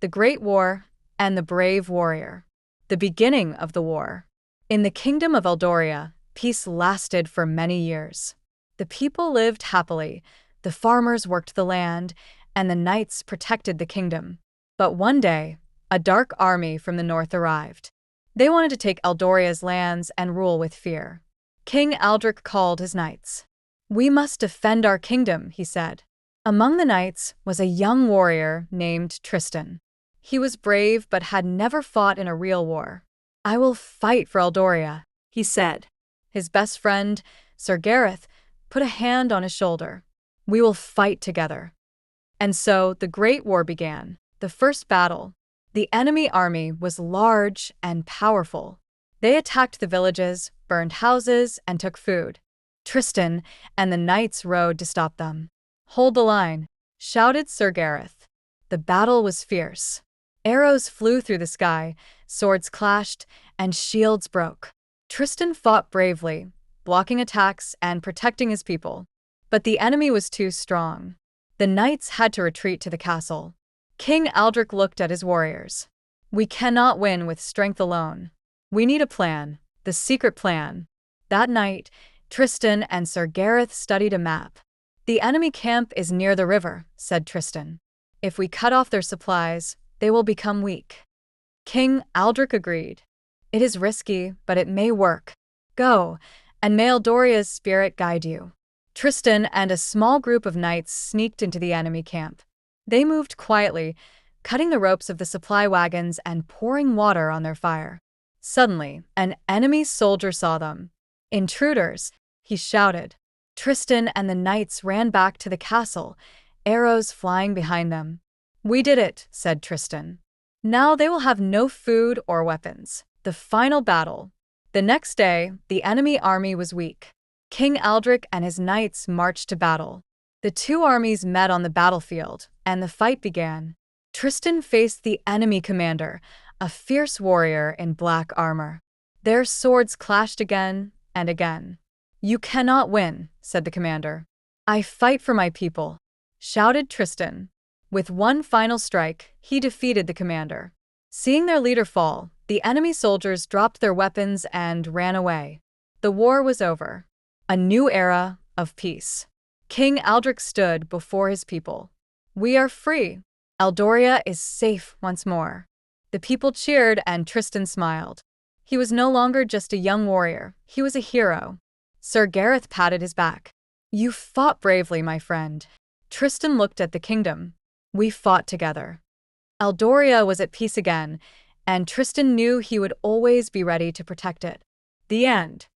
The Great War and the Brave Warrior. The beginning of the war. In the kingdom of Eldoria, peace lasted for many years. The people lived happily, the farmers worked the land, and the knights protected the kingdom. But one day, a dark army from the north arrived. They wanted to take Eldoria's lands and rule with fear. King Aldric called his knights. "We must defend our kingdom," he said. Among the knights was a young warrior named Tristan. He was brave but had never fought in a real war. "I will fight for Eldoria," he said. His best friend, Sir Gareth, put a hand on his shoulder. "We will fight together." And so the Great War began. The first battle. The enemy army was large and powerful. They attacked the villages, burned houses, and took food. Tristan and the knights rode to stop them. "Hold the line," shouted Sir Gareth. The battle was fierce. Arrows flew through the sky, swords clashed, and shields broke. Tristan fought bravely, blocking attacks and protecting his people. But the enemy was too strong. The knights had to retreat to the castle. King Aldric looked at his warriors. "We cannot win with strength alone. We need a plan, the secret plan." That night, Tristan and Sir Gareth studied a map. "The enemy camp is near the river," said Tristan. "If we cut off their supplies, they will become weak." King Aldric agreed. "It is risky, but it may work. Go, and may Eldoria's spirit guide you." Tristan and a small group of knights sneaked into the enemy camp. They moved quietly, cutting the ropes of the supply wagons and pouring water on their fire. Suddenly, an enemy soldier saw them. "Intruders!" he shouted. Tristan and the knights ran back to the castle, arrows flying behind them. "We did it," said Tristan. "Now they will have no food or weapons." The final battle. The next day, the enemy army was weak. King Aldric and his knights marched to battle. The two armies met on the battlefield, and the fight began. Tristan faced the enemy commander, a fierce warrior in black armor. Their swords clashed again and again. "You cannot win," said the commander. "I fight for my people," shouted Tristan. With one final strike, he defeated the commander. Seeing their leader fall, the enemy soldiers dropped their weapons and ran away. The war was over. A new era of peace. King Aldric stood before his people. "We are free. Eldoria is safe once more." The people cheered and Tristan smiled. He was no longer just a young warrior, he was a hero. Sir Gareth patted his back. "You fought bravely, my friend." Tristan looked at the kingdom. "We fought together." Eldoria was at peace again, and Tristan knew he would always be ready to protect it. The end.